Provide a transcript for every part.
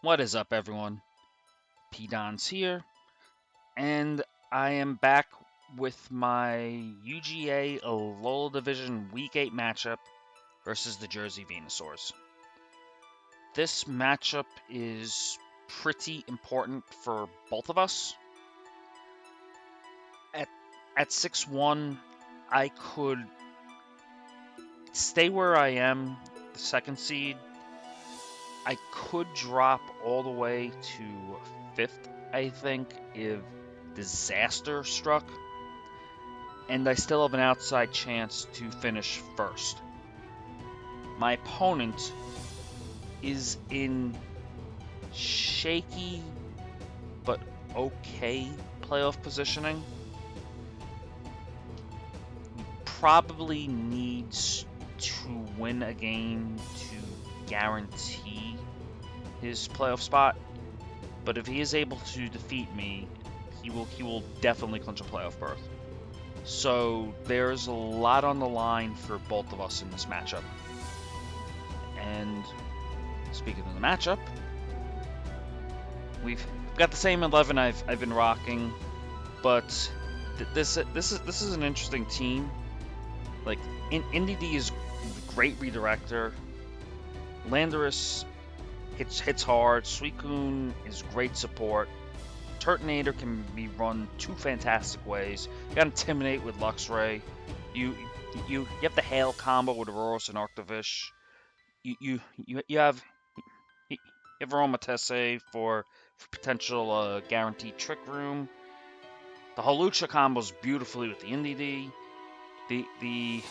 What is up, everyone? P-Don's here, and I am back with my UGA Alola Division Week 8 matchup versus the Jersey Venusaurs. This matchup is pretty important for both of us. At 6-1, I could stay where I am, the second seed. I could drop all the way to 5th, I think, if disaster struck, and I still have an outside chance to finish first. My opponent is in shaky but okay playoff positioning. He probably needs to win a game to guarantee his playoff spot, but if he is able to defeat me, he will definitely clinch a playoff berth. So there's a lot on the line for both of us in this matchup. And speaking of the matchup, we've got the same 11 I've been rocking, but this is an interesting team. Like NDD is a great redirector. Landorus hits hard. Suicune is great support. Turtonator can be run two fantastic ways. You got Intimidate with Luxray. You have the Hail combo with Aurorus and Arctovish. You have Aromatisse for potential guaranteed Trick Room. The Hawlucha combos beautifully with the NDD. The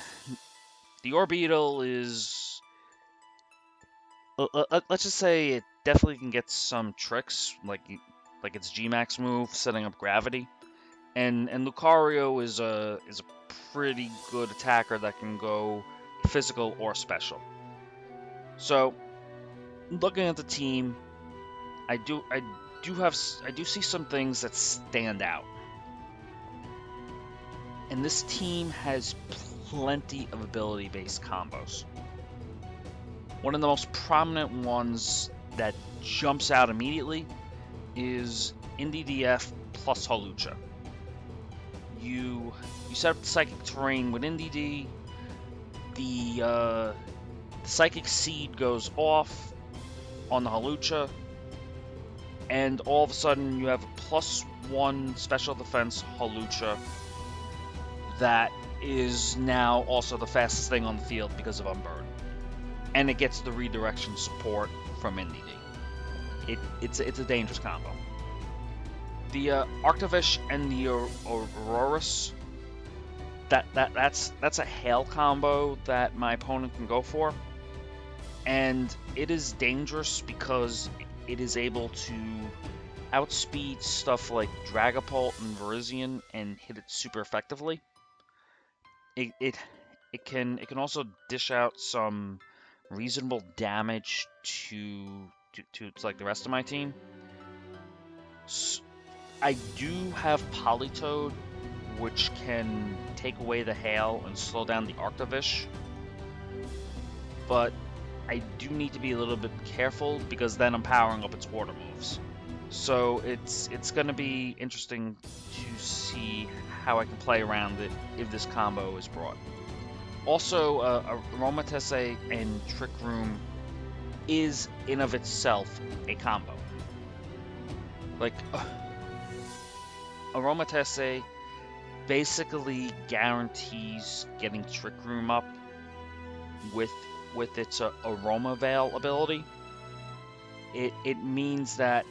Orbeetle is, let's just say, it definitely can get some tricks, like its G-Max move, setting up gravity. And Lucario is a pretty good attacker that can go physical or special. So, looking at the team, I do see some things that stand out. And this team has plenty of ability-based combos. One of the most prominent ones that jumps out immediately is NDDF plus Hawlucha. You set up the Psychic Terrain with NDD. The Psychic Seed goes off on the Hawlucha, and all of a sudden you have a +1 special defense Hawlucha that is now also the fastest thing on the field because of Unburn. And it gets the redirection support from NDD. It's a dangerous combo. The Arctovish and the Aurorus, that's a Hail combo that my opponent can go for. And it is dangerous because it is able to outspeed stuff like Dragapult and Virizion and hit it super effectively. It can also dish out some reasonable damage to like the rest of my team. So I do have Politoed, which can take away the Hail and slow down the Arctovish, but I do need to be a little bit careful because then I'm powering up its water moves. So it's going to be interesting to see how I can play around it if this combo is brought. Also, Aromatisse and Trick Room is in of itself a combo. Like, Aromatisse basically guarantees getting Trick Room up with its Aroma Veil ability. It means that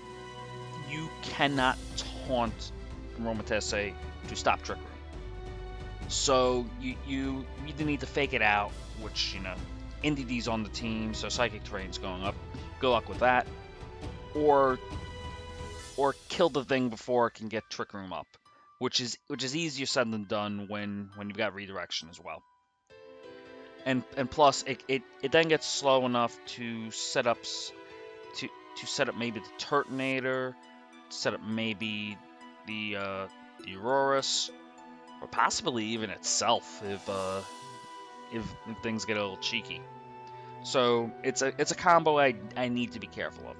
you cannot taunt Aromatisse to stop Trick Room. So you either need to fake it out, which, NDD's on the team, so Psychic Terrain's going up. Good luck with that. Or kill the thing before it can get Trick Room up, which is easier said than done when you've got redirection as well. And plus it then gets slow enough to set up maybe the Turtonator, set up maybe the Aurorus, or possibly even itself if things get a little cheeky. So it's a combo I need to be careful of.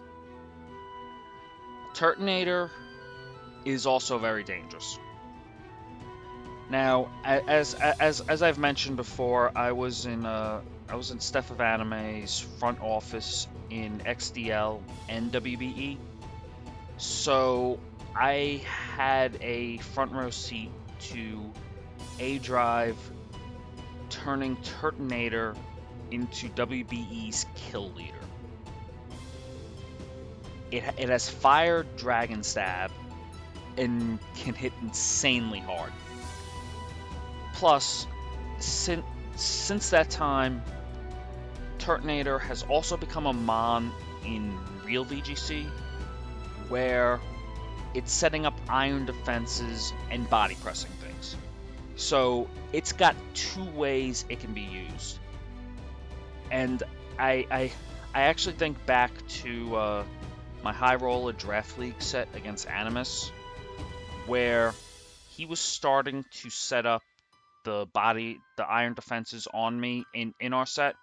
Turtonator is also very dangerous. Now, as I've mentioned before, I was in Steph of Anime's front office in XDL and WBE, so I had a front row seat to A Drive turning Turtonator into WBE's kill leader. It has Fire Dragon Stab and can hit insanely hard. Plus, since that time, Turtonator has also become a mon in real VGC, where it's setting up iron defenses and body pressing things. So it's got two ways it can be used. And I actually think back to my High Roller Draft League set against Animus, where he was starting to set up the iron defenses on me in our set,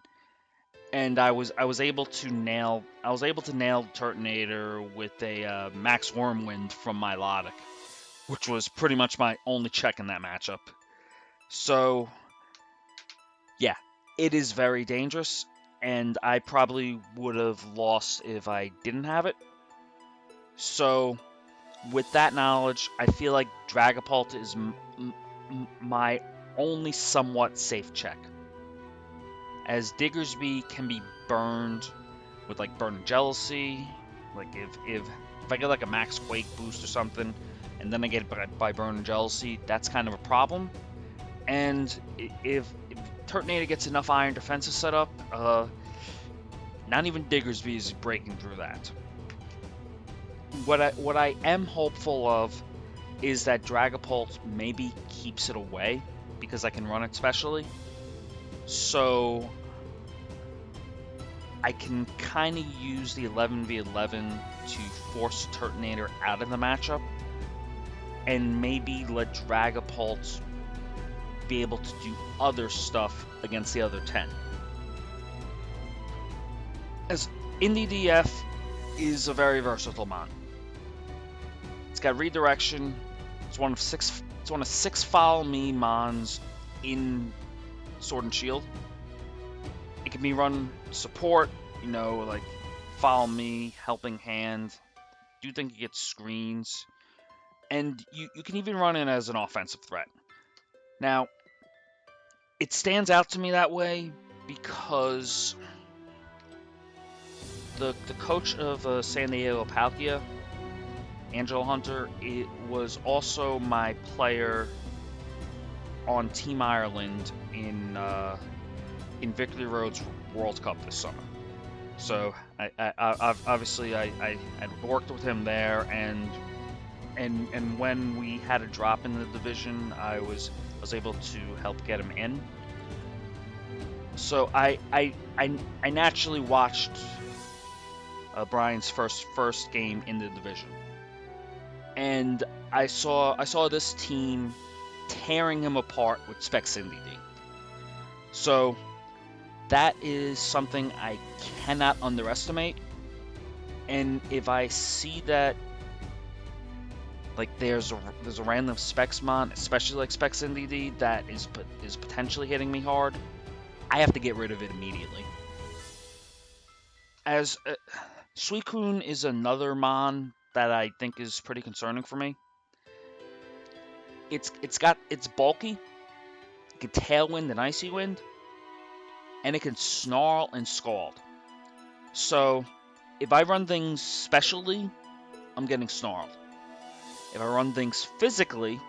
and I was able to nail Turtonator with a Max Wormwind from Milotic, which was pretty much my only check in that matchup. So yeah, it is very dangerous, and I probably would have lost if I didn't have it. So with that knowledge, I feel like Dragapult is my only somewhat safe check, as Diggersby can be burned with like Burn and Jealousy. Like if I get like a Max Quake boost or something, and then I get it by Burn and Jealousy, that's kind of a problem. And if Turtonator gets enough iron defenses set up, not even Diggersby is breaking through that. What I am hopeful of is that Dragapult maybe keeps it away, because I can run it specially. So I can kind of use the 11v11 to force Turtonator out of the matchup, and maybe let Dragapult be able to do other stuff against the other 10. As Indie DF is a very versatile mon. It's got redirection. It's one of six follow me mons in Sword and Shield. It can be run support, like follow me, helping hand. Do think it gets screens, and you can even run it as an offensive threat. Now, it stands out to me that way because the coach of San Diego Palkia, Angelo Hunter, it was also my player on Team Ireland in Victory Road's World Cup this summer. So I've obviously I worked with him there, and when we had a drop in the division, I was able to help get him in. So I naturally watched Brian's first game in the division, and I saw this team tearing him apart with Specs Indy D. So that is something I cannot underestimate. And if I see that, like, there's a random Specs mon, especially like Specs Indy D, that is potentially hitting me hard, I have to get rid of it immediately. As Suicune is another mon that I think is pretty concerning for me. It's bulky, it can Tailwind and Icy Wind, and it can Snarl and Scald. So if I run things specially, I'm getting Snarled. If I run things physically,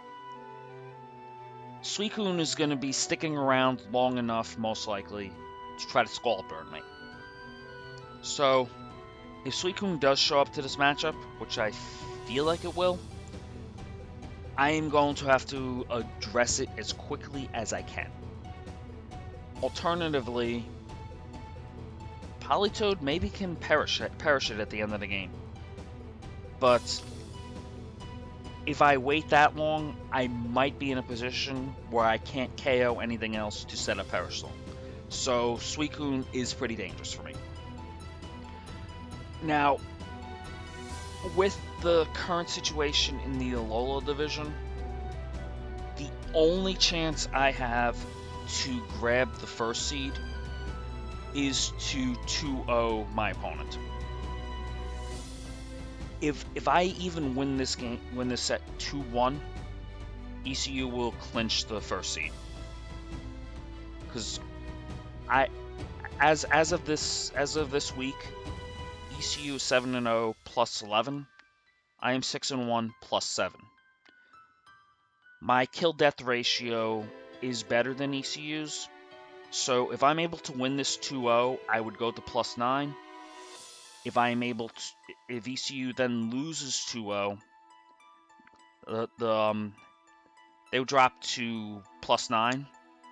Suicune is going to be sticking around long enough, most likely, to try to Scald Burn me. So if Suicune does show up to this matchup, which I feel like it will, I am going to have to address it as quickly as I can. Alternatively, Politoed maybe can perish it at the end of the game. But if I wait that long, I might be in a position where I can't KO anything else to set up Perish Zone. So Suicune is pretty dangerous for me. Now, with the current situation in the Alola Division, the only chance I have to grab the first seed is to 2-0 my opponent. If I even win this set 2-1, ECU will clinch the first seed. Because as of this week, ECU is 7-0 plus 11. I am 6-1 plus 7. My kill-death ratio is better than ECU's, so if I'm able to win this 2-0, I would go to plus 9. If ECU then loses 2-0, they would drop to plus 9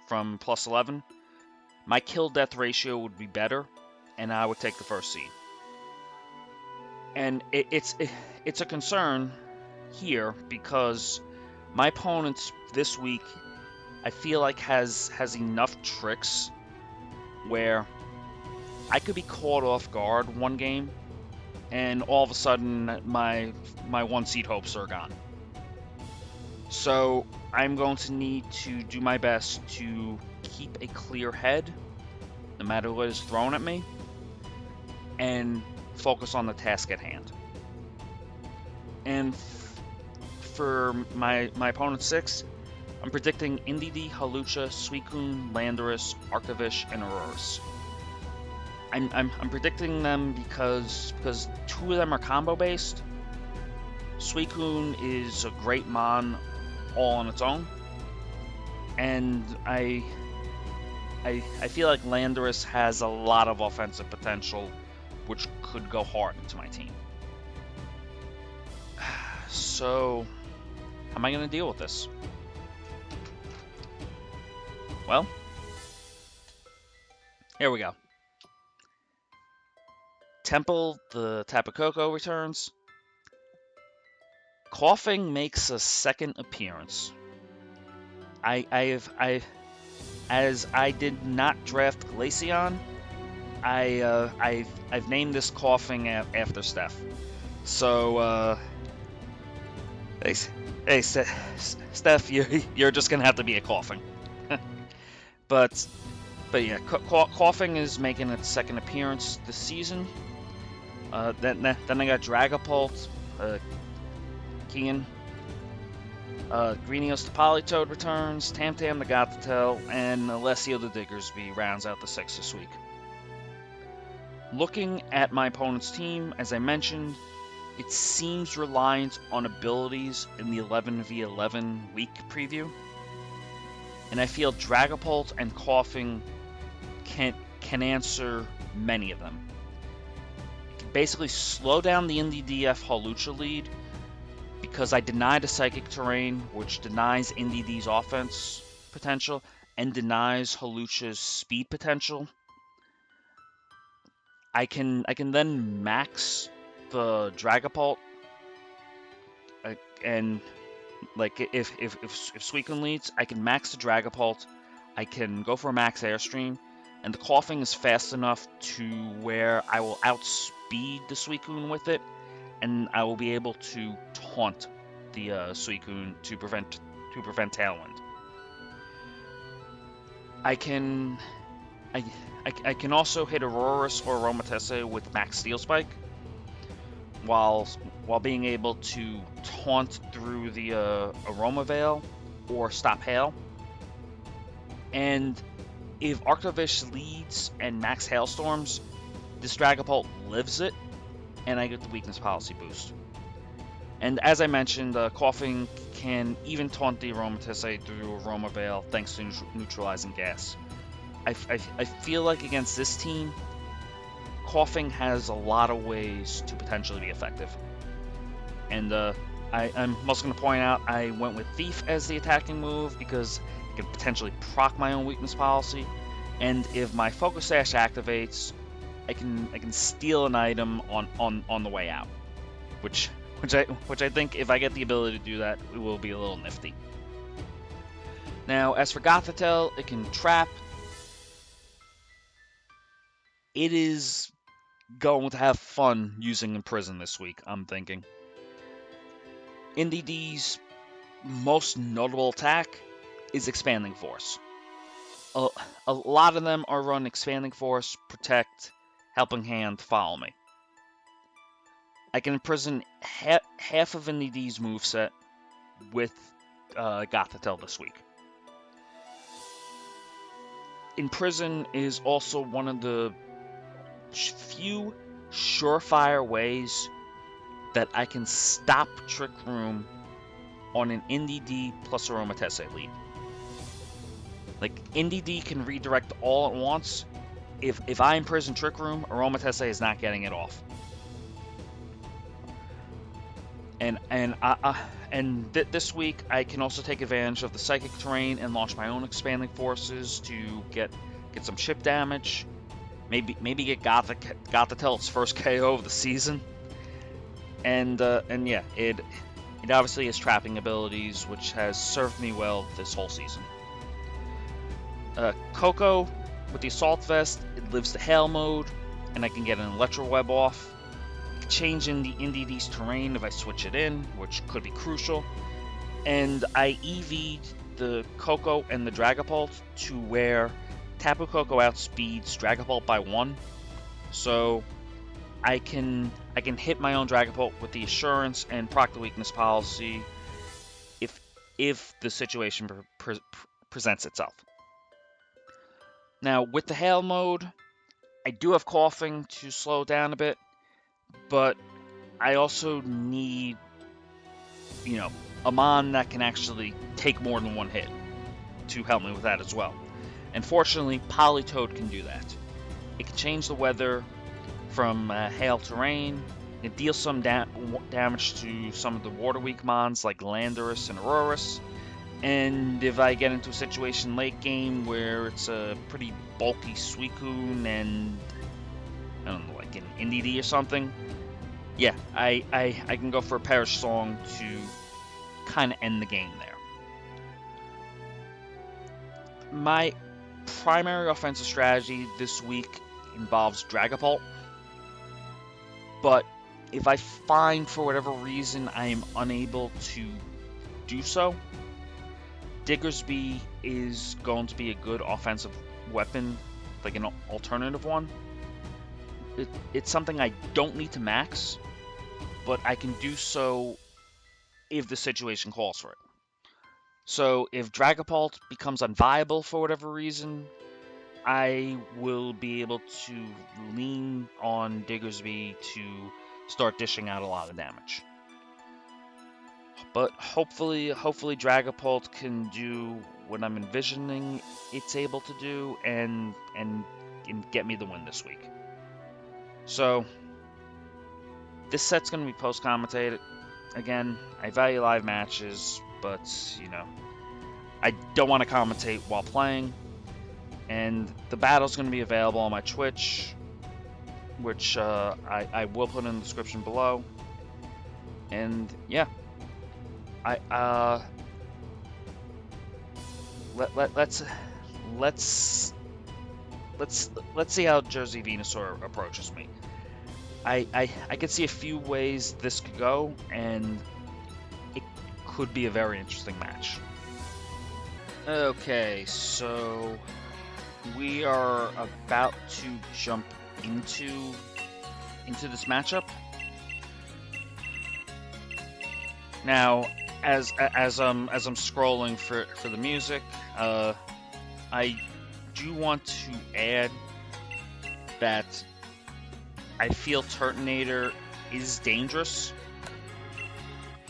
from plus 11. My kill-death ratio would be better, and I would take the first seed. And it's a concern here because my opponent this week, I feel like has enough tricks where I could be caught off guard one game, and all of a sudden my 1 seed hopes are gone. So I'm going to need to do my best to keep a clear head, no matter what is thrown at me, and focus on the task at hand. And for my opponent's 6, I'm predicting Indeedee, Hawlucha, Suicune, Landorus, Arctovish, and Aurorus. I'm predicting them because 2 of them are combo based. Suicune is a great mon all on its own, and I feel like Landorus has a lot of offensive potential, which could go hard into my team. So, how am I going to deal with this? Well, here we go. Temple the Tapu Koko returns. Coughing makes a second appearance. As I did not draft Glaceon, I've named this Coughing after Steph. So hey Steph, you're just gonna have to be a Coughing. but yeah, Coughing is making its second appearance this season. Then I got Dragapult, Kian, Greenios the Politoed returns, Tamtam the Gothitelle, and Alessio the Diggersby rounds out the 6 this week. Looking at my opponent's team, as I mentioned, it seems reliant on abilities in the 11v11 week preview, and I feel Dragapult and Coughing can answer many of them. It can basically slow down the IndieDF Hawlucha lead, because I denied a Psychic Terrain, which denies Indeedee's offense potential and denies Hawlucha's speed potential. I can then max the Dragapult, and like if Suicune leads, I can max the Dragapult. I can go for a max Airstream, and the Coughing is fast enough to where I will outspeed the Suicune with it, and I will be able to taunt the Suicune to prevent Tailwind. I can also hit Aurorus or Aromatisse with Max Steel Spike, while being able to taunt through the Aroma Veil or stop Hail. And if Arctovish leads and Max Hailstorms, this Dragapult lives it, and I get the Weakness Policy boost. And as I mentioned, Coughing can even taunt the Aromatisse through Aroma Veil thanks to neutralizing gas. I feel like against this team, Coughing has a lot of ways to potentially be effective. And I'm also going to point out I went with Thief as the attacking move because it can potentially proc my own Weakness Policy. And if my Focus Sash activates, I can steal an item on the way out, which I think if I get the ability to do that, it will be a little nifty. Now, as for Gothitelle, it can trap. It is going to have fun using Imprison this week, I'm thinking. NDD's most notable attack is Expanding Force. A lot of them are run Expanding Force, Protect, Helping Hand, Follow Me. I can imprison half of NDD's moveset with Gothitelle this week. Imprison is also one of the few surefire ways that I can stop Trick Room on an NDD plus Aromatisse lead. Like, NDD can redirect all at once. If I imprison Trick Room, Aromatisse is not getting it off. This week, I can also take advantage of the Psychic Terrain and launch my own Expanding Forces to get some chip damage. Maybe get Gothitelle its first KO of the season. And yeah, it obviously has trapping abilities, which has served me well this whole season. Coco, with the Assault Vest, it lives the Hail mode, and I can get an Electro Web off. Change in the NDD's terrain if I switch it in, which could be crucial. And I EV'd the Coco and the Dragapult to where Tapu Koko outspeeds Dragapult by 1. So I can hit my own Dragapult with the Assurance and proc the Weakness policy if the situation presents itself. Now, with the Hail mode, I do have Coughing to slow down a bit, but I also need, a Mon that can actually take more than one hit to help me with that as well. And fortunately, Politoed can do that. It can change the weather from hail to rain. It deals some damage to some of the water weak Mons like Landorus and Aurorus. And if I get into a situation late game where it's a pretty bulky Suicune and, I don't know, like an NDD or something, yeah, I can go for a Perish Song to kind of end the game there. My primary offensive strategy this week involves Dragapult, but if I find for whatever reason I am unable to do so, Diggersby is going to be a good offensive weapon, like an alternative one. It's something I don't need to max, but I can do so if the situation calls for it. So if Dragapult becomes unviable for whatever reason, I will be able to lean on Diggersby to start dishing out a lot of damage. But hopefully Dragapult can do what I'm envisioning it's able to do and get me the win this week. So this set's going to be post-commentated. Again, I value live matches, but, I don't want to commentate while playing. And the battle's going to be available on my Twitch, which I will put in the description below. And yeah, let's see how Jersey Venusaur approaches me. I could see a few ways this could go, and it could be a very interesting match. Okay, so we are about to jump into this matchup. Now, as I'm scrolling for the music, I do want to add that I feel Turtonator is dangerous,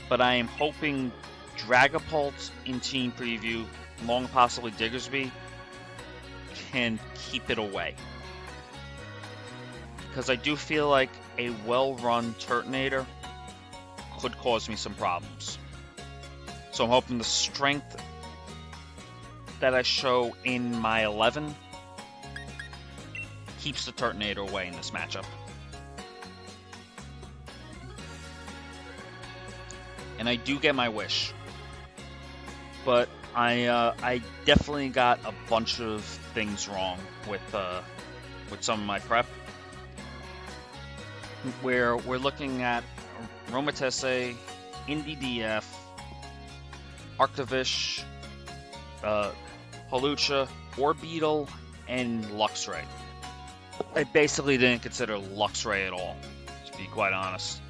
but I am hoping Dragapult in Team Preview, along possibly Diggersby, can keep it away. Because I do feel like a well-run Turtonator could cause me some problems. So I'm hoping the strength that I show in my 11 keeps the Turtonator away in this matchup. And I do get my wish. But I definitely got a bunch of things wrong with some of my prep. where we're looking at Aromatisse, NDDF, Arctivish, Hawlucha, Orbeetle, and Luxray. I basically didn't consider Luxray at all, to be quite honest.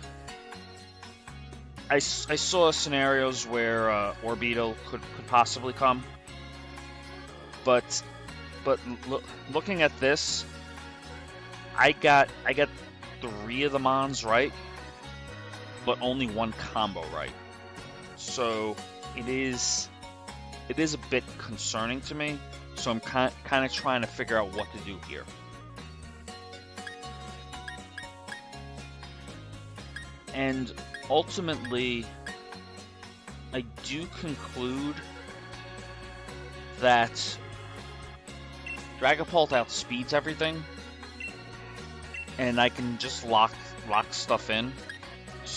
I saw scenarios where Orbeetle could possibly come, but looking at this, I got 3 of the Mons right, but only 1 combo right. So it is a bit concerning to me. So I'm kind of trying to figure out what to do here. And ultimately, I do conclude that Dragapult outspeeds everything, and I can just lock stuff in,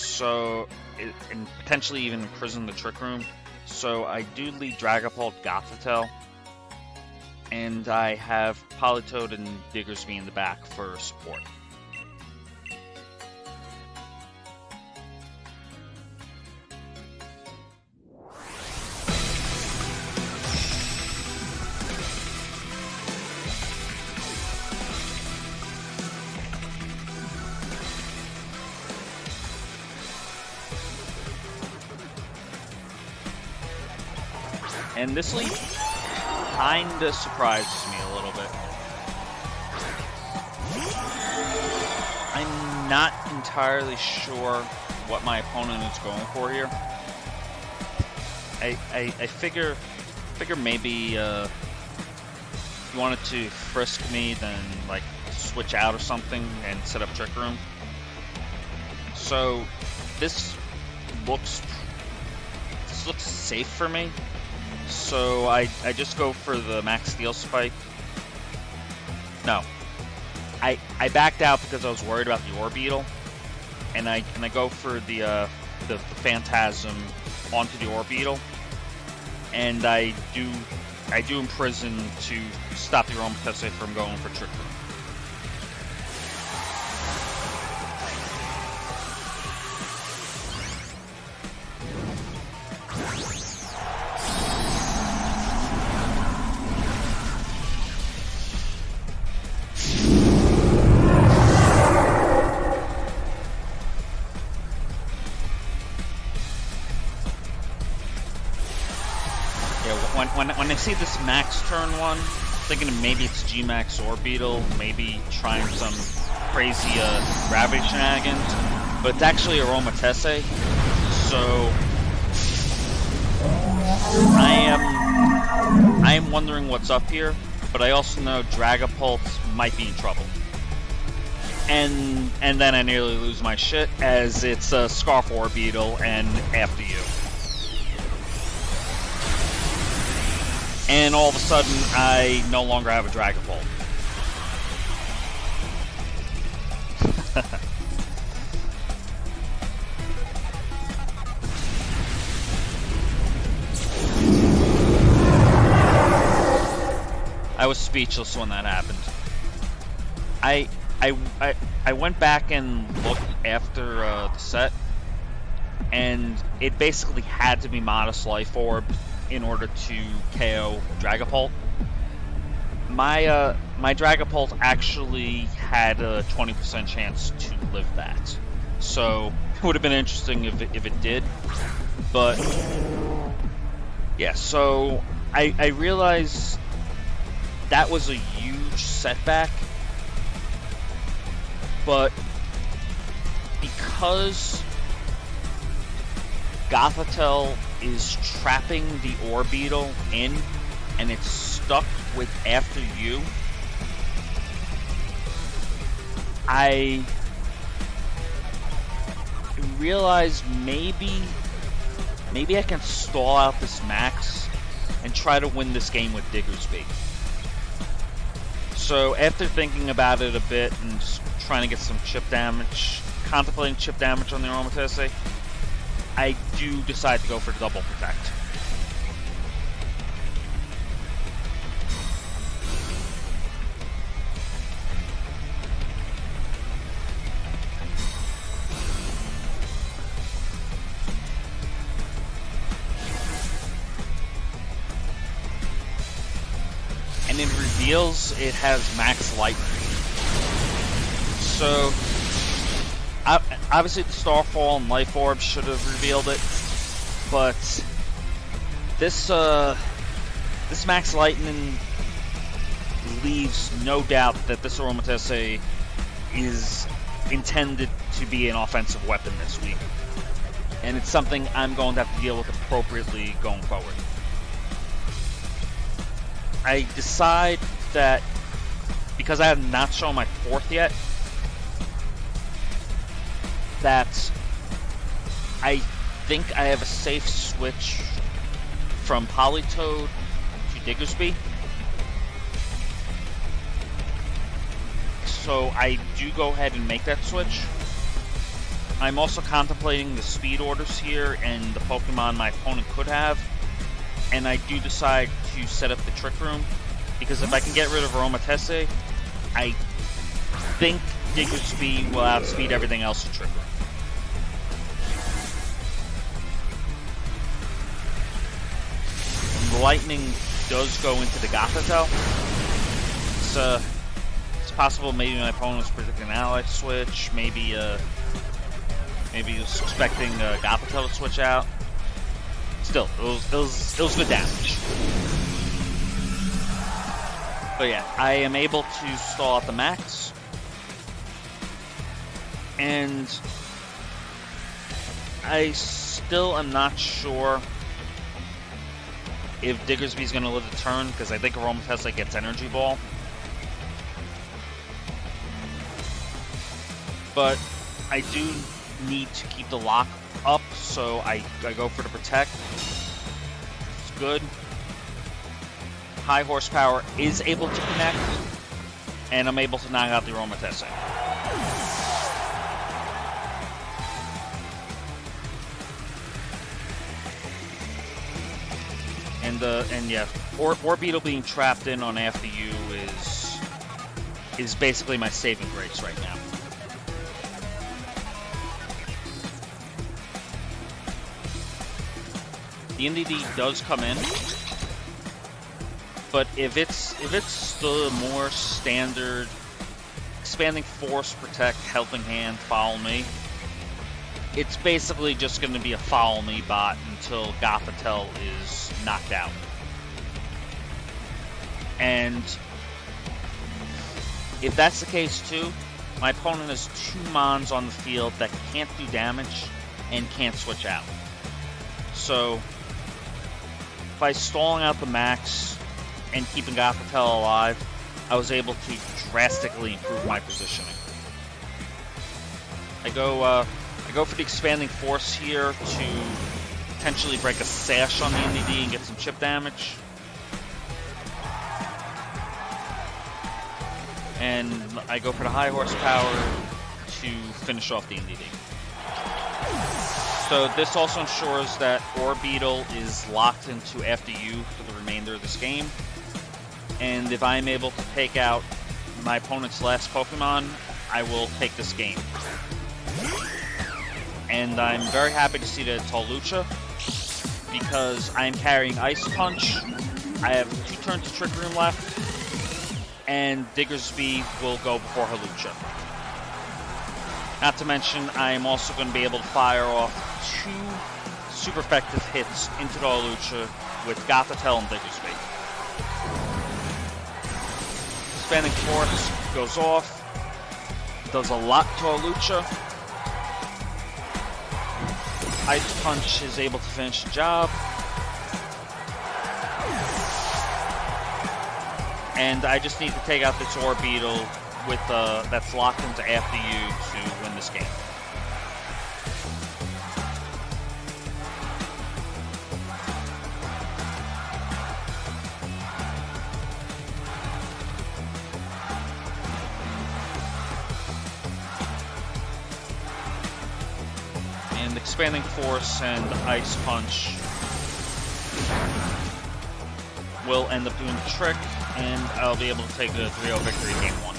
and potentially even imprison the Trick Room. So I do lead Dragapult, Gothitelle, and I have Politoed and Diggersby in the back for support. And this lead kinda surprises me a little bit. I'm not entirely sure what my opponent is going for here. I figure maybe if you wanted to frisk me, then like switch out or something and set up Trick Room. So this looks safe for me. So I just go for the max steel spike. No, I backed out because I was worried about the Orbeetle, and I go for the Phantasm onto the Orbeetle, and I do imprison to stop the Aromatisse from going for Trick Room. When I see this max turn one, thinking maybe it's G-Max Orbeetle, maybe trying some crazy gravity shenanigans, but it's actually Aromatisse. So I am wondering what's up here, but I also know Dragapult might be in trouble. And then I nearly lose my shit as it's a Scarf Orbeetle and after you. And all of a sudden, I no longer have a Dragapult. I was speechless when that happened. I went back and looked after the set, and it basically had to be Modest Life Orb in order to KO Dragapult. My Dragapult actually had a 20% chance to live that, so it would have been interesting if it did. But yeah, so I realized that was a huge setback, but because Gothitelle is trapping the Orbeetle in, and it's stuck with after you, I realized maybe I can stall out this max and try to win this game with Diggersby. So after thinking about it a bit and just trying to get some chip damage, contemplating chip damage on the Aromatisse, I do decide to go for the double protect. reveals, it has max lightning. So, obviously the Starfall and Life Orb should have revealed it, but this max lightning leaves no doubt that this Aromatisse is intended to be an offensive weapon this week. And it's something I'm going to have to deal with appropriately going forward. I decide that because I have not shown my fourth yet, that I think I have a safe switch from Politoed to Diggersby. So I do go ahead and make that switch. I'm also contemplating the speed orders here and the Pokemon my opponent could have. And I do decide to set up the Trick Room, because if I can get rid of Aromatisse, I think Diggersby will outspeed everything else in Trick Room. And the Lightning does go into the Gothitelle. It's possible maybe my opponent was predicting an ally switch, maybe he was expecting Gothitelle to switch out. Still, it was good damage. But yeah, I am able to stall out the max. And I still am not sure if Diggersby's going to live the turn, because I think Aromatisse gets Energy Ball. But I do need to keep the lock up, so I go for the Protect. It's good. High Horsepower is able to connect, and I'm able to knock out the Aromatisse. And yeah, Orbeetle being trapped in on After You is basically my saving grace right now. The NDD does come in, but if it's the more standard Expanding Force, Protect, Helping Hand, Follow Me, it's basically just going to be a Follow Me bot until Gothitelle is knocked out. And if that's the case too, my opponent has 2 Mons on the field that can't do damage and can't switch out. So by stalling out the max and keeping Gothitelle alive, I was able to drastically improve my positioning. I go for the Expanding Force here to potentially break a Sash on the NDD and get some chip damage. And I go for the High Horsepower to finish off the NDD. So this also ensures that Orbeetle is locked into After You for the remainder of this game. And if I'm able to take out my opponent's last Pokemon, I will take this game. And I'm very happy to see that it's Hawlucha, because I'm carrying Ice Punch. I have 2 turns of Trick Room left, and Diggersby will go before Hawlucha. Not to mention, I am also going to be able to fire off 2 super effective hits into the Hawlucha with Gothitelle and Diggersby. Expanding Force goes off, does a lot to Hawlucha. Ice Punch is able to finish the job. And I just need to take out this Orbeetle with that's locked into After You to win this game. And Expanding Force and Ice Punch will end up doing the trick, and I'll be able to take a 3-0 victory game 1.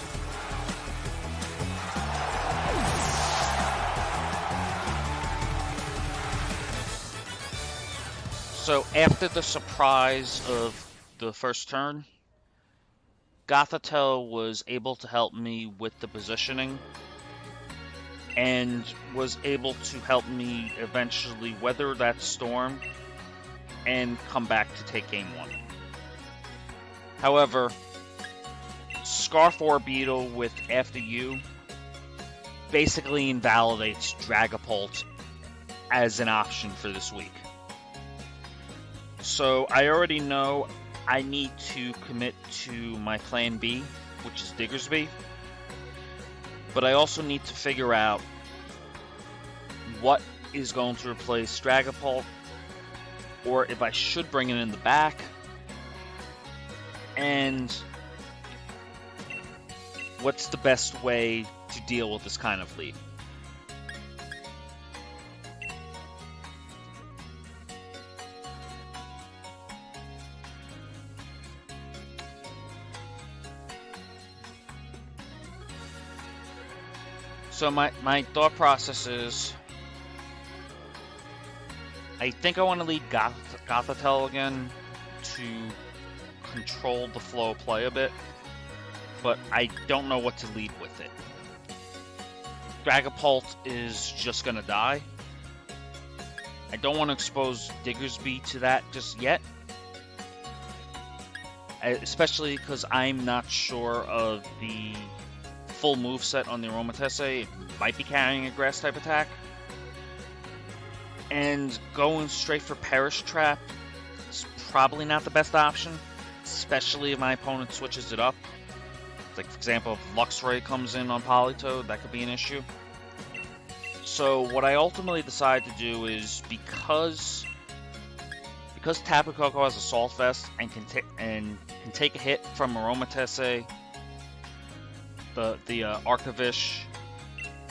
So after the surprise of the first turn, Gothitelle was able to help me with the positioning and was able to help me eventually weather that storm and come back to take game 1. However, Scarf Orbeetle with After You basically invalidates Dragapult as an option for this week. So I already know I need to commit to my plan B, which is Diggersby. But I also need to figure out what is going to replace Dragapult, or if I should bring it in the back, and what's the best way to deal with this kind of lead. So my thought process is, I think I want to lead Gothitelle again to control the flow of play a bit, but I don't know what to lead with it. Dragapult is just going to die. I don't want to expose Diggersby to that just yet, especially because I'm not sure of the full moveset on the Aromatisse. It might be carrying a grass type attack. And going straight for Perish Trap is probably not the best option, especially if my opponent switches it up. Like, for example, if Luxray comes in on Politoed, that could be an issue. So what I ultimately decide to do is, because Tapu Koko has Assault Vest and can take a hit from Aromatisse, the Arcavish,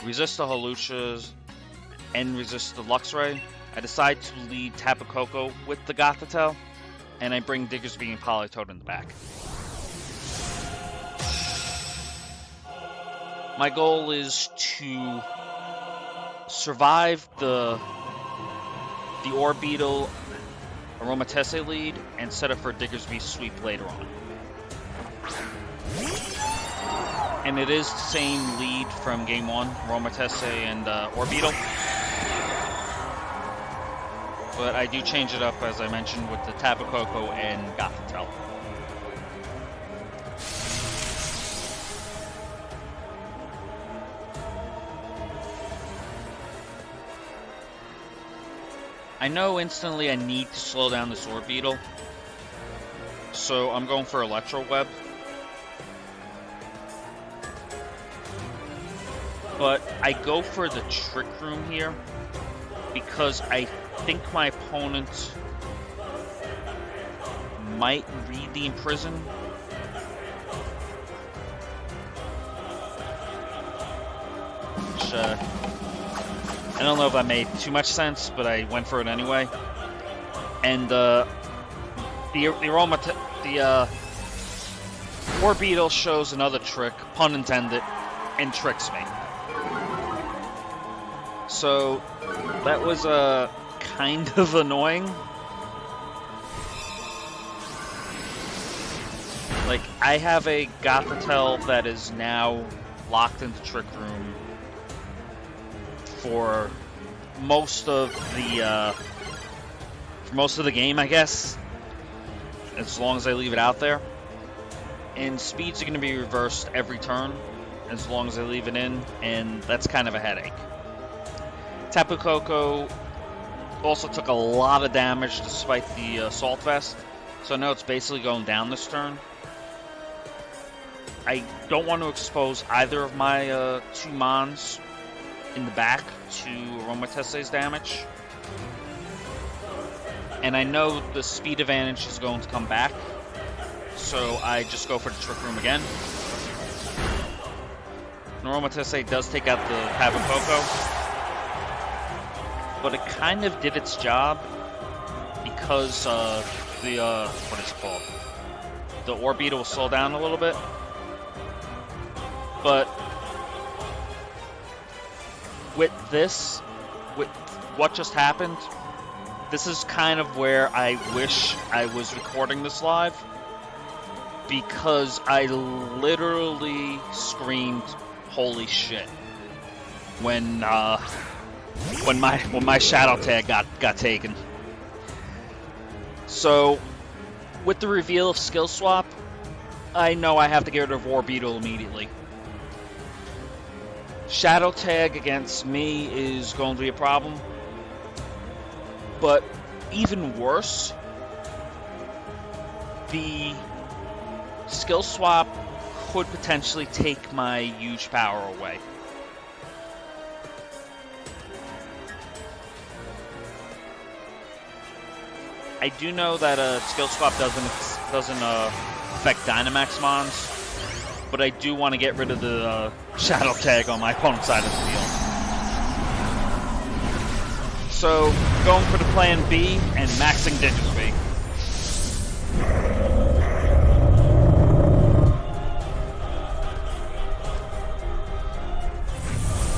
resist the Hawluchas, and resist the Luxray, I decide to lead Tapu Koko with the Gothitelle, and I bring Diggersby and Politoed in the back. My goal is to survive the Orbeetle Aromatisse lead and set up for Diggersby sweep later on. And it is the same lead from game 1, Aromatisse and Orbeetle. But I do change it up, as I mentioned, with the Tapu Koko and Gothitelle. I know instantly I need to slow down this Orbeetle, so I'm going for Electro Web. But I go for the Trick Room here because I think my opponent might read the Imprison. Which, I don't know if that made too much sense, but I went for it anyway. And the Orbeetle shows another trick, pun intended, and tricks me. So that was kind of annoying. Like, I have a Gothitelle that is now locked into Trick Room for most of the game, I guess, as long as I leave it out there. And speeds are going to be reversed every turn as long as I leave it in, and that's kind of a headache. Tapu Koko also took a lot of damage despite the Assault Vest, so now it's basically going down this turn. I don't want to expose either of my 2 Mons in the back to Aromatisse's damage. And I know the speed advantage is going to come back, so I just go for the Trick Room again. Aromatisse does take out the Tapu Koko, but it kind of did its job because what is it called? The Orbeetle will slow down a little bit. But with what just happened, this is kind of where I wish I was recording this live. because I literally screamed, "Holy shit!" when my shadow tag got taken. So, with the reveal of skill swap, I know I have to get rid of Orbeetle immediately. Shadow tag against me is going to be a problem, but even worse, the skill swap could potentially take my huge power away. I do know that skill swap doesn't affect Dynamax mons, but I do want to get rid of the shadow tag on my opponent's side of the field. So, going for the plan B and maxing Digivolve.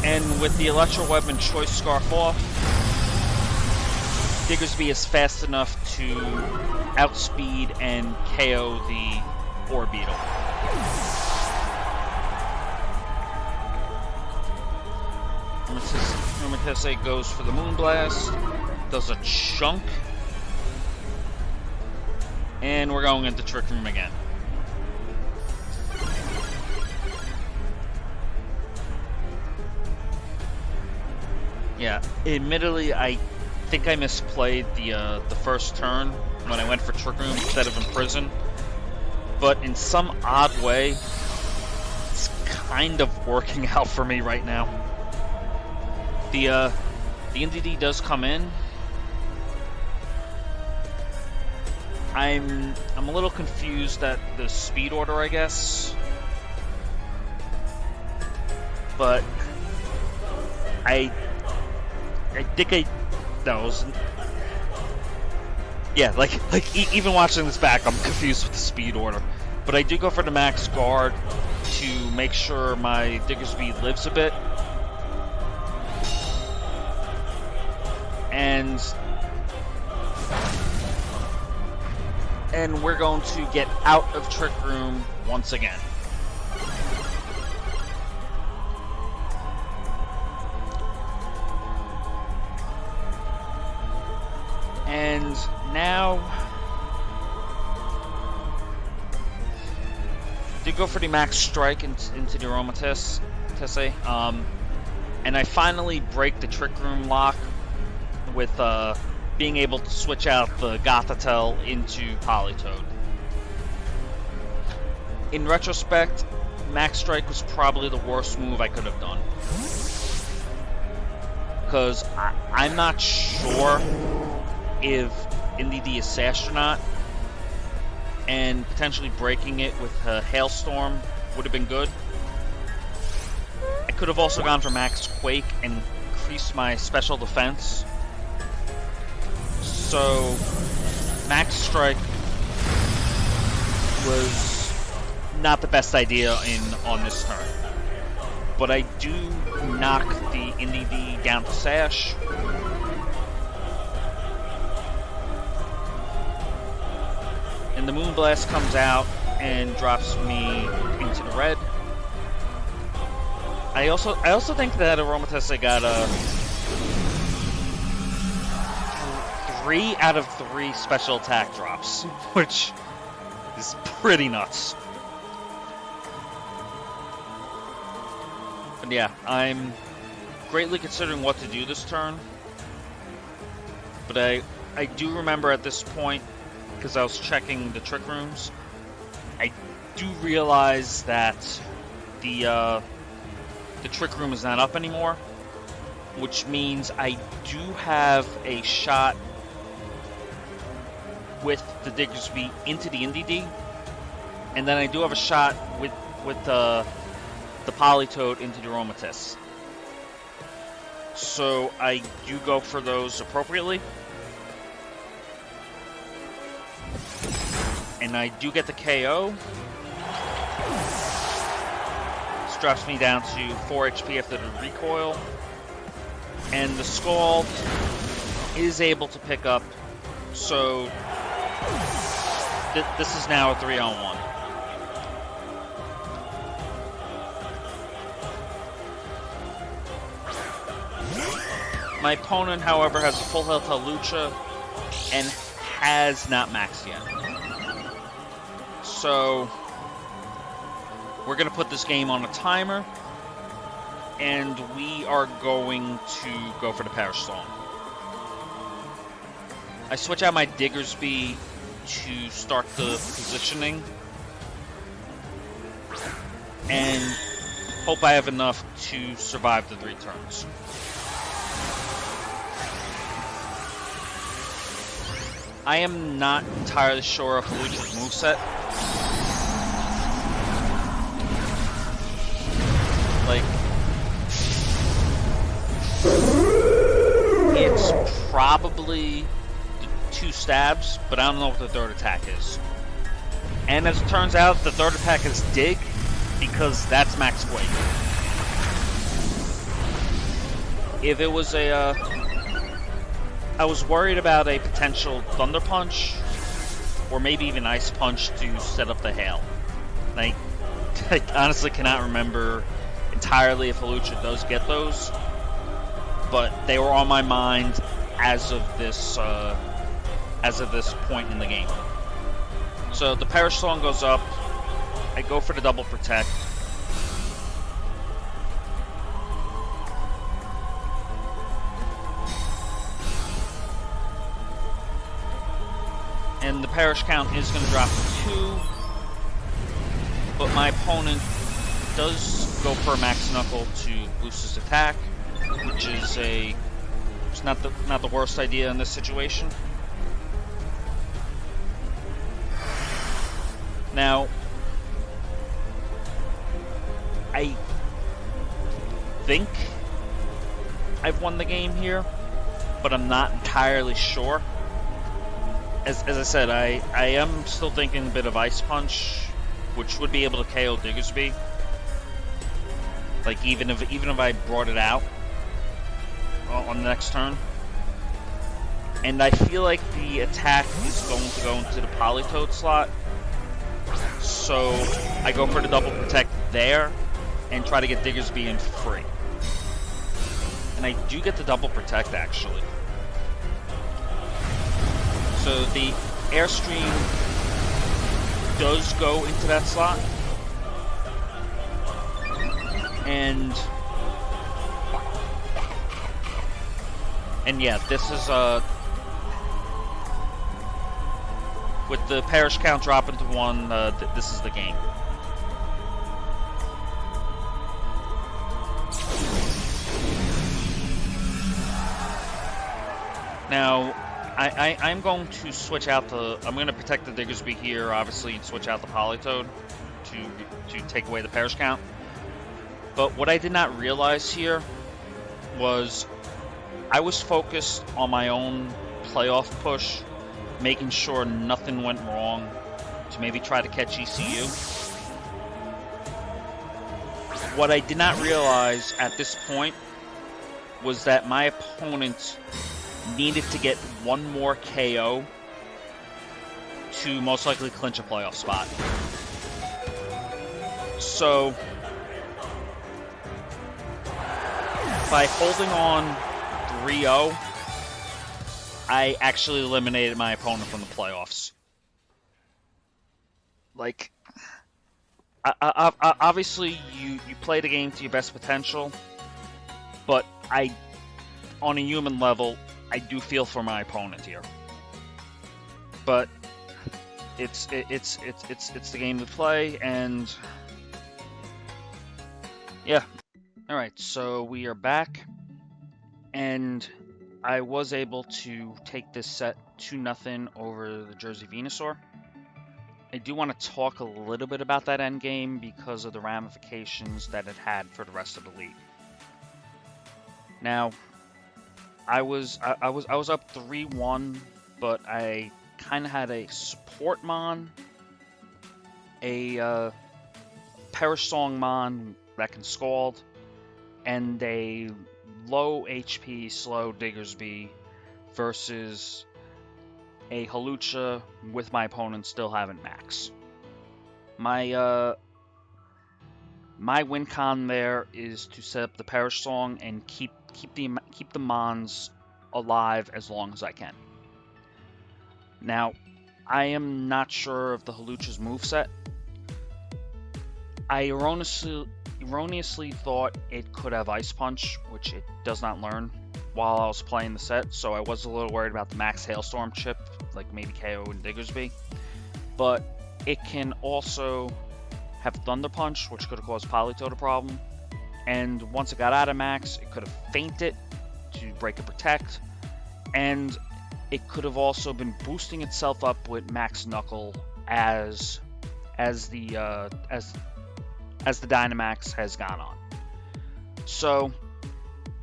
And with the Electro Web and Choice Scarf off, Diggersby is fast enough to outspeed and KO the Orbeetle. Aromatisse goes for the Moonblast, does a chunk, and we're going into Trick Room again. Yeah, admittedly, I think I misplayed the first turn when I went for Trick Room instead of Imprison, but in some odd way, it's kind of working out for me right now. The NDD does come in. I'm a little confused at the speed order, I guess, but I think that was, yeah, like even watching this back, I'm confused with the speed order. But I do go for the max guard to make sure my Diggersby lives a bit. And we're going to get out of Trick Room once again. And now, did go for the max strike into the Aromatisse, and I finally break the Trick Room lock with being able to switch out the Gothitelle into Politoed. In retrospect, max strike was probably the worst move I could have done, because I'm not sure if NDD is Astronaut, and potentially breaking it with a Hailstorm would have been good. I could have also gone for Max Quake and increased my special defense. So, Max Strike was not the best idea on this turn. But I do knock the NDD down to Sash. And the Moonblast comes out and drops me into the red. I also think that Aromatisse got a 3 out of 3 special attack drops, which is pretty nuts. But yeah, I'm greatly considering what to do this turn. But I do remember at this point, because I was checking the Trick Rooms, I do realize that the Trick Room is not up anymore, which means I do have a shot with the Diggersby into the NDD, and then I do have a shot with the Politoed into the Aromatisse. So I do go for those appropriately. And I do get the KO. This drops me down to 4 HP after the recoil. And the Scald is able to pick up. So this is now a 3-on-1. My opponent, however, has a full health Hawlucha and has not maxed yet. So we're going to put this game on a timer, and we are going to go for the Perish Song. I switch out my Diggersby to start the positioning, and hope I have enough to survive the 3 turns. I am not entirely sure of Hawlucha's moveset. Like, it's probably 2 stabs, but I don't know what the 3rd attack is. And as it turns out, the 3rd attack is Dig, because that's Max Quake. If it was a, I was worried about a potential Thunder Punch, or maybe even Ice Punch to set up the Hail. Like, I honestly cannot remember entirely if Hawlucha does get those, but they were on my mind as of this point in the game. So the Perish Song goes up. I go for the double protect. And the Perish count is going to drop to 2, but my opponent does go for a Max Knuckle to boost his attack, which is it's not the worst idea in this situation. Now, I think I've won the game here, but I'm not entirely sure. As I said, I am still thinking a bit of Ice Punch, which would be able to KO Diggersby. Like, even if I brought it out on the next turn. And I feel like the attack is going to go into the Politoed slot. So I go for the double protect there and try to get Diggersby in for free. And I do get the double protect, actually. So the Airstream does go into that slot. And yeah, this is with the Perish count dropping to 1, this is the game. Now, I'm going to switch out I'm going to protect the Diggersby here, obviously, and switch out the Politoed to take away the Perish count. But what I did not realize here was I was focused on my own playoff push, making sure nothing went wrong to maybe try to catch ECU. What I did not realize at this point was that my opponent needed to get one more KO to most likely clinch a playoff spot. So by holding on 3-0, I actually eliminated my opponent from the playoffs. Like, obviously you play the game to your best potential, but on a human level, I do feel for my opponent here. But it's the game to play, and yeah. All right, so we are back, and I was able to take this set 2-0 over the Jersey Venusaur. I do want to talk a little bit about that endgame because of the ramifications that it had for the rest of the league. Now, I was up 3-1, but I kind of had a support mon, a Perish Song mon that can Scald, and a low HP slow Diggersby versus a Hawlucha with my opponent still having max. My win con there is to set up the Perish Song and keep keep the Mons alive as long as I can. Now, I am not sure of the Hawlucha's moveset. I erroneously thought it could have Ice Punch, which it does not learn while I was playing the set, so I was a little worried about the Max Hailstorm chip, like maybe KO and Diggersby. But it can also have Thunder Punch, which could have caused Politoed a problem. And once it got out of Max, it could have Feinted to break and protect. And it could have also been boosting itself up with Max Knuckle as the Dynamax has gone on. So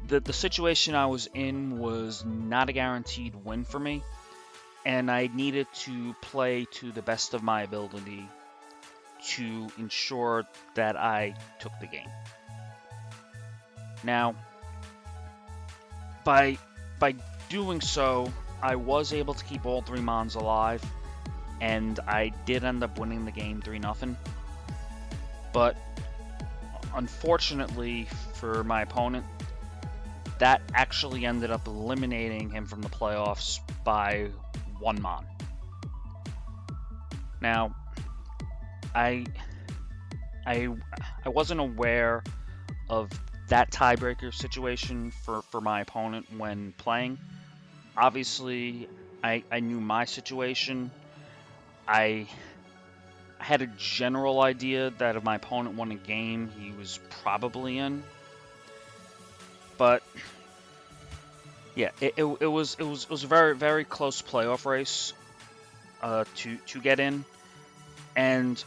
the situation I was in was not a guaranteed win for me, and I needed to play to the best of my ability to ensure that I took the game. Now, by doing so, I was able to keep all 3 Mons alive, and I did end up winning the game 3-0. But unfortunately for my opponent, that actually ended up eliminating him from the playoffs by 1 Mon. Now, I wasn't aware of that tiebreaker situation for my opponent when playing. Obviously, I knew my situation. I had a general idea that if my opponent won a game, he was probably in. But yeah, it was a very, very close playoff race to get in, and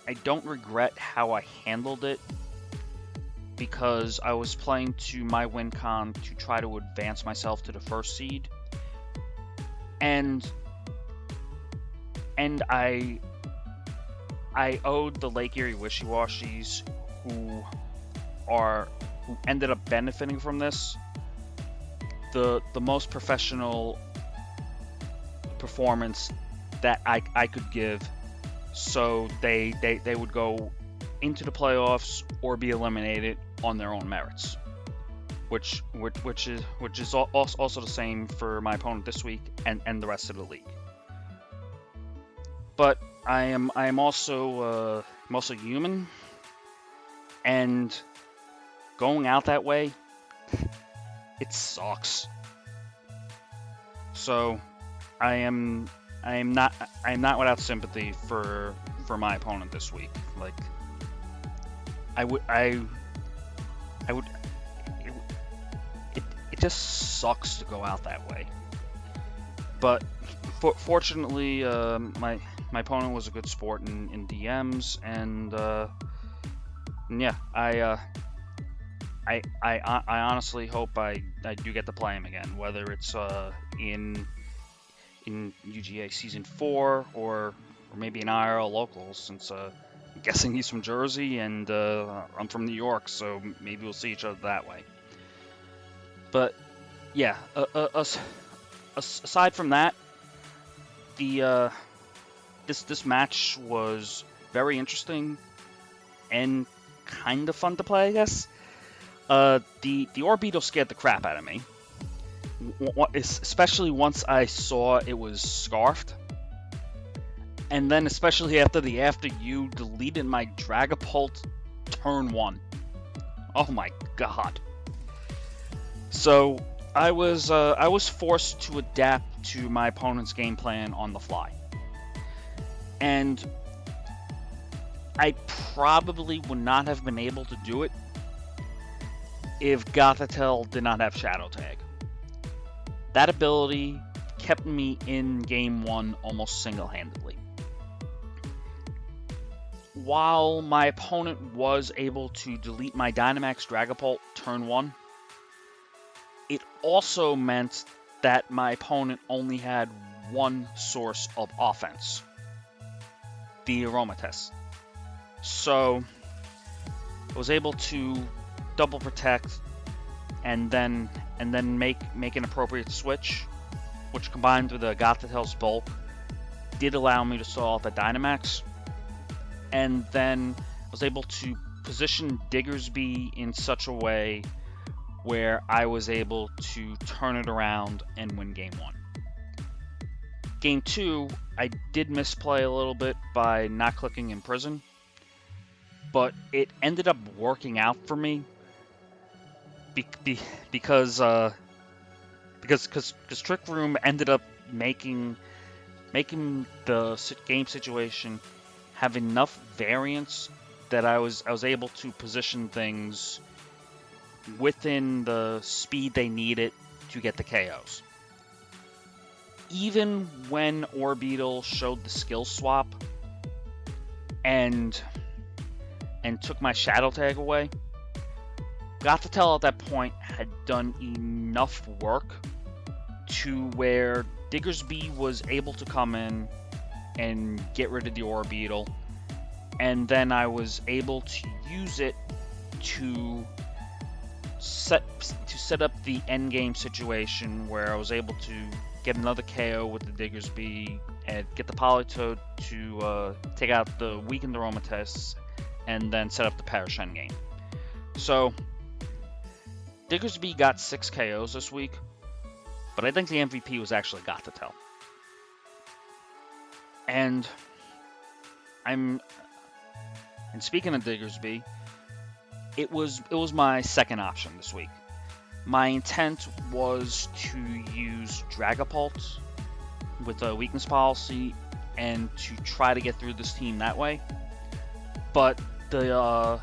I don't regret how I handled it, because I was playing to my win con to try to advance myself to the 1st seed, and I owed the Lake Erie Wishy-Washies, who ended up benefiting from this, the most professional performance that I could give, so they would go into the playoffs or be eliminated on their own merits, which is also the same for my opponent this week and the rest of the league. But I am also human, and going out that way, it sucks. So I am not without sympathy for my opponent this week. Like, it just sucks to go out that way. But fortunately, my opponent was a good sport in DMs, and yeah, I honestly hope I do get to play him again, whether it's in UGA Season 4 or maybe in IRL Locals, since I'm guessing he's from Jersey and I'm from New York, so maybe we'll see each other that way. But yeah, aside from that, this match was very interesting and kind of fun to play, I guess. The Orbeetle scared the crap out of me, especially once I saw it was scarfed, and then especially after you deleted my Dragapult turn 1. Oh my god! So I was forced to adapt to my opponent's game plan on the fly, and I probably would not have been able to do it if Gothitelle did not have Shadow Tag. That ability kept me in Game 1 almost single-handedly. While my opponent was able to delete my Dynamax Dragapult turn 1, it also meant that my opponent only had one source of offense, the Aromatisse. So I was able to double protect and then make an appropriate switch, which combined with the Gothitelle's bulk did allow me to stall out the Dynamax, and then I was able to position Diggersby in such a way where I was able to turn it around and win Game 1. Game 2, I did misplay a little bit by not clicking Imprison, but it ended up working out for me because Trick Room ended up making the game situation have enough variance that I was able to position things within the speed they needed to get the KOs. Even when Orbeetle showed the skill swap and took my Shadow Tag away, Got to Tell at that point had done enough work to where Diggersby was able to come in and get rid of the Orbeetle, and then I was able to use it to set up the endgame situation where I was able to get another KO with the Diggersby and get the Politoed to take out the weakened Aromatisse and then set up the Perish endgame. So Diggersby got 6 KOs this week, but I think the MVP was actually Got to Tell. And speaking of Diggersby, it was my second option this week. My intent was to use Dragapult with a weakness policy and to try to get through this team that way. But the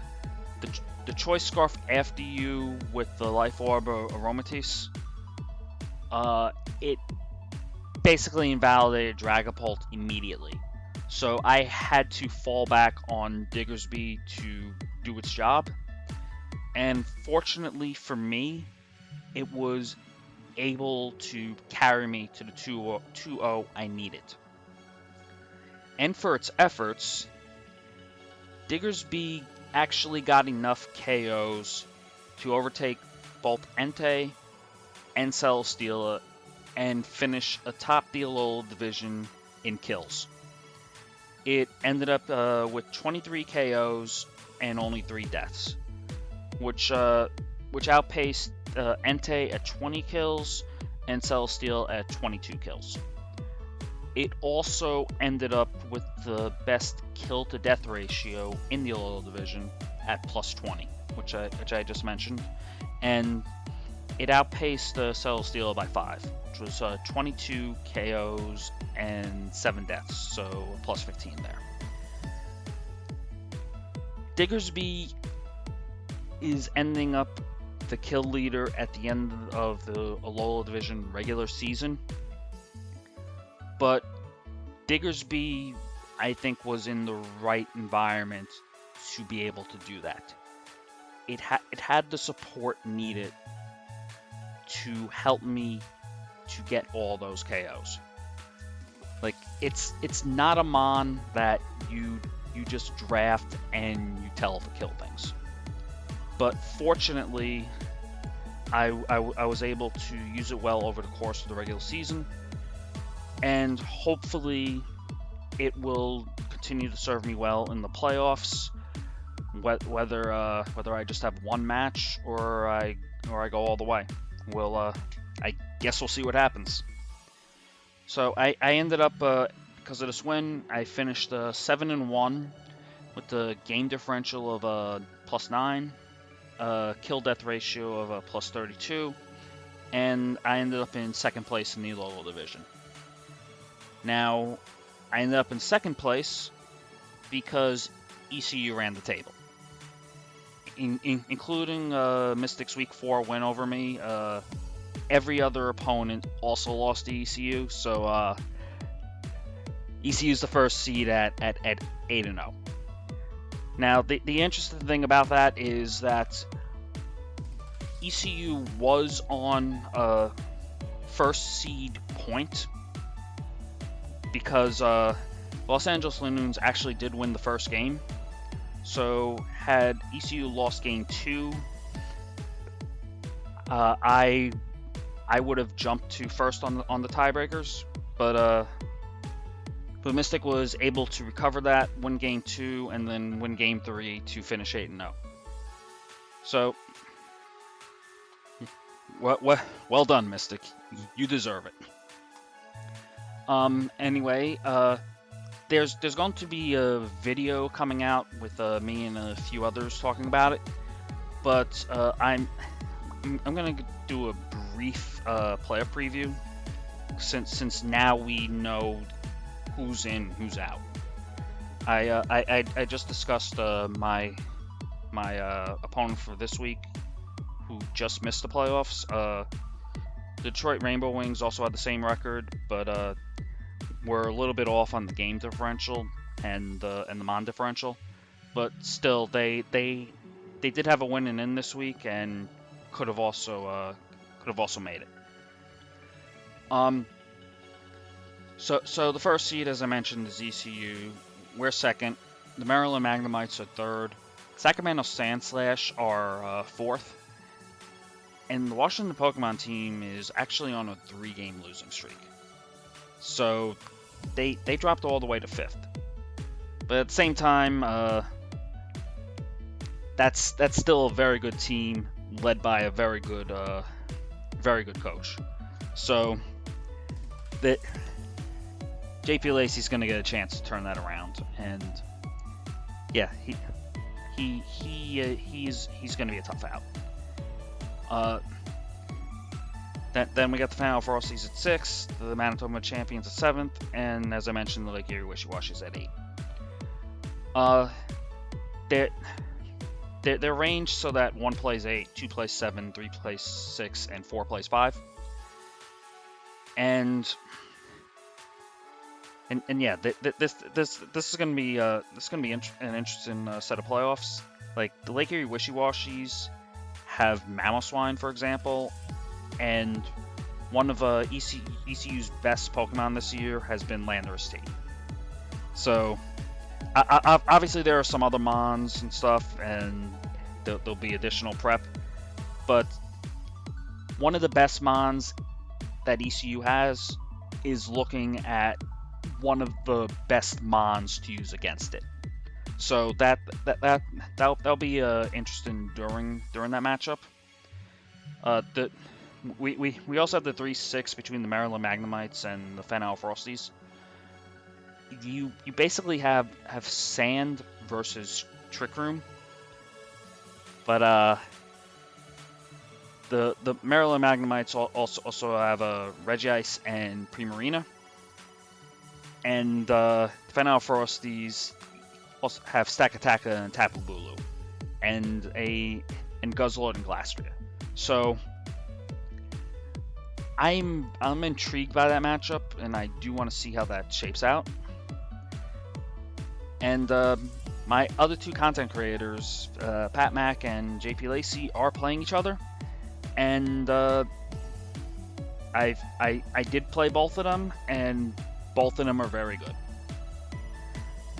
Choice Scarf after you with the Life Orb or Aromatisse, it basically invalidated Dragapult immediately. So I had to fall back on Diggersby to do its job. And fortunately for me, it was able to carry me to the 2-0 I needed. And for its efforts, Diggersby actually got enough KOs to overtake both Entei and Celesteela and finish atop the Alola Division in kills. It ended up with 23 KOs and only 3 deaths, which outpaced Entei at 20 kills and Celesteela at 22 kills. It also ended up with the best kill to death ratio in the Alola Division at +20, which I just mentioned, and it outpaced Celesteela by 5, which was 22 KOs and 7 deaths, so +15 there. Diggersby is ending up the kill leader at the end of the Alola Division regular season, but Diggersby, I think, was in the right environment to be able to do that. It had the support needed to help me to get all those KOs. Like, it's not a mon that you just draft and you tell to kill things. But fortunately, I was able to use it well over the course of the regular season, and hopefully it will continue to serve me well in the playoffs. Whether I just have one match or I go all the way, I guess we'll see what happens. So I ended up because of this win, I finished 7-1 with the game differential of +9, kill death ratio of +32, and I ended up in second place in the Alola Division. Now, I ended up in second place because ECU ran the table, including Mystic's Week 4 win over me. Every other opponent also lost to ECU, so ECU's the first seed at 8-0. Now, the interesting thing about that is that ECU was on a first seed point because Los Angeles Loons actually did win the first game. So had ECU lost game 2, I would have jumped to first on the tiebreakers, but Mystic was able to recover that, win game 2, and then win game 3 to finish 8-0. So Well done, Mystic. You deserve it. Anyway, there's going to be a video coming out with me and a few others talking about it, but I'm gonna do a brief player preview since now we know who's in, who's out. I just discussed my opponent for this week, who just missed the playoffs. Detroit Rainbow Wings also had the same record, but we're a little bit off on the game differential and the mon differential. But still, they did have a win and in this week, and could have also made it. So the first seed, as I mentioned, is ECU. We're second. The Maryland Magnemites are third. Sacramento Sandslash are fourth. And the Washington Pokemon team is actually on a 3-game losing streak. So they dropped all the way to fifth. But at the same time, that's still a very good team led by a very good coach. So that JP Lacey's going to get a chance to turn that around, and yeah, he's going to be a tough out. Then we got the Final Frosties at 6th, the Manitoba Champions at 7th, and as I mentioned, the Lake Erie Wishy-Washies at 8. They're ranged so that 1 plays 8, 2 plays 7, 3 plays 6, and 4 plays 5. And yeah, this is gonna be an interesting set of playoffs. Like the Lake Erie Wishy-Washies have Mamoswine, for example, and one of ECU's best Pokemon this year has been Landorus Estate. So obviously there are some other Mons and stuff, and there'll be additional prep. But one of the best Mons that ECU has is looking at one of the best Mons to use against it. So that'll be interesting during that matchup. We also have the 3-6 between the Maryland Magnemites and the Fenal Frosties. You basically have Sand versus Trick Room, but the Maryland Magnemites also have a Regice and Primarina, and the Fenal Frosties also have Stakataka and Tapu Bulu, and Guzzlord and Glastrier. So I'm intrigued by that matchup, and I do want to see how that shapes out. And my other two content creators, Pat Mack and JP Lacey, are playing each other, and I did play both of them, and both of them are very good.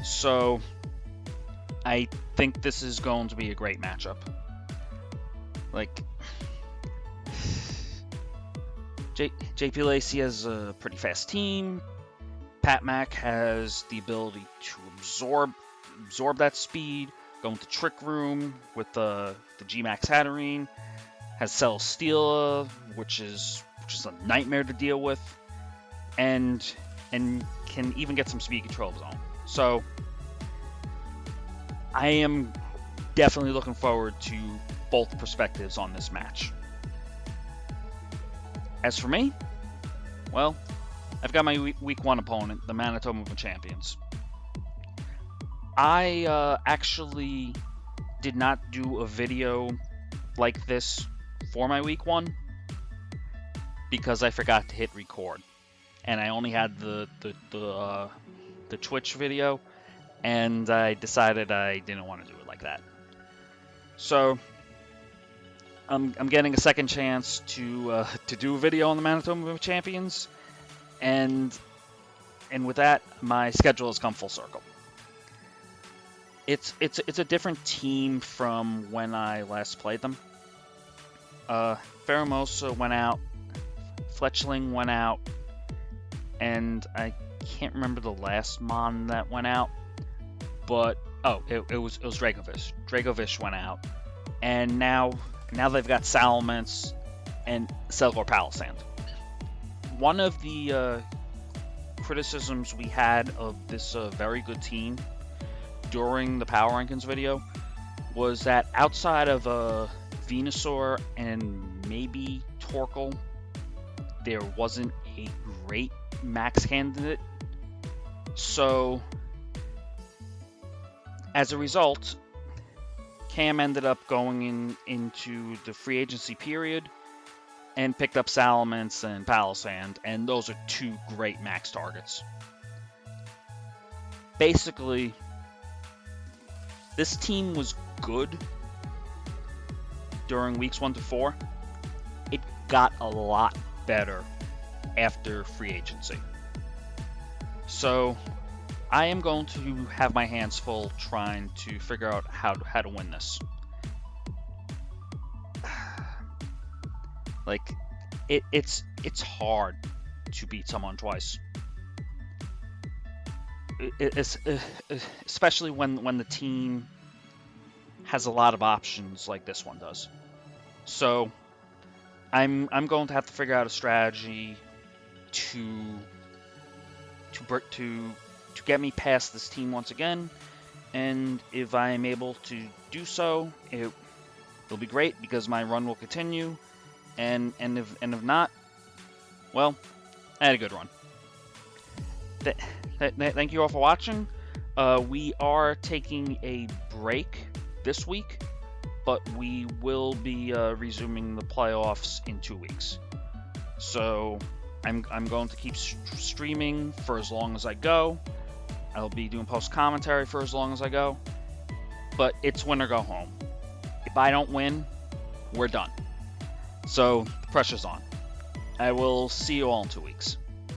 So I think this is going to be a great matchup. Like, JP Lacey has a pretty fast team. Pat Mack has the ability to absorb that speed, go into Trick Room with the G-Max Hatterene, has Celesteela, which is a nightmare to deal with, and can even get some speed control of his own. So I am definitely looking forward to both perspectives on this match. As for me, well, I've got my week 1 opponent, the Manitoba Champions. I actually did not do a video like this for my week 1 because I forgot to hit record, and I only had the Twitch video, and I decided I didn't want to do it like that. So I'm getting a second chance to do a video on the Manitoba Champions, and with that, my schedule has come full circle. It's a different team from when I last played them. Pheromosa went out, Fletchling went out, and I can't remember the last Mon that went out, but it was Dracovish. Dracovish went out, and now they've got Salamence, and Cellular Palisand. One of the criticisms we had of this very good team during the Power Rankings video was that outside of Venusaur and maybe Torkoal, there wasn't a great max candidate. So, as a result, Cam ended up going into the free agency period and picked up Salamence and Palisand, and those are two great max targets. Basically, this team was good during weeks 1 to 4. It got a lot better after free agency. So I am going to have my hands full trying to figure out how to win this. Like, it's hard to beat someone twice. It's especially when the team has a lot of options like this one does. So I'm going to have to figure out a strategy to get me past this team once again, and if I am able to do so, it'll be great because my run will continue, and if not, well, I had a good run. Thank you all for watching. We are taking a break this week, but we will be resuming the playoffs in 2 weeks. So I'm going to keep streaming for as long as I go. I'll be doing post commentary for as long as I go. But it's win or go home. If I don't win, we're done. So the pressure's on. I will see you all in 2 weeks.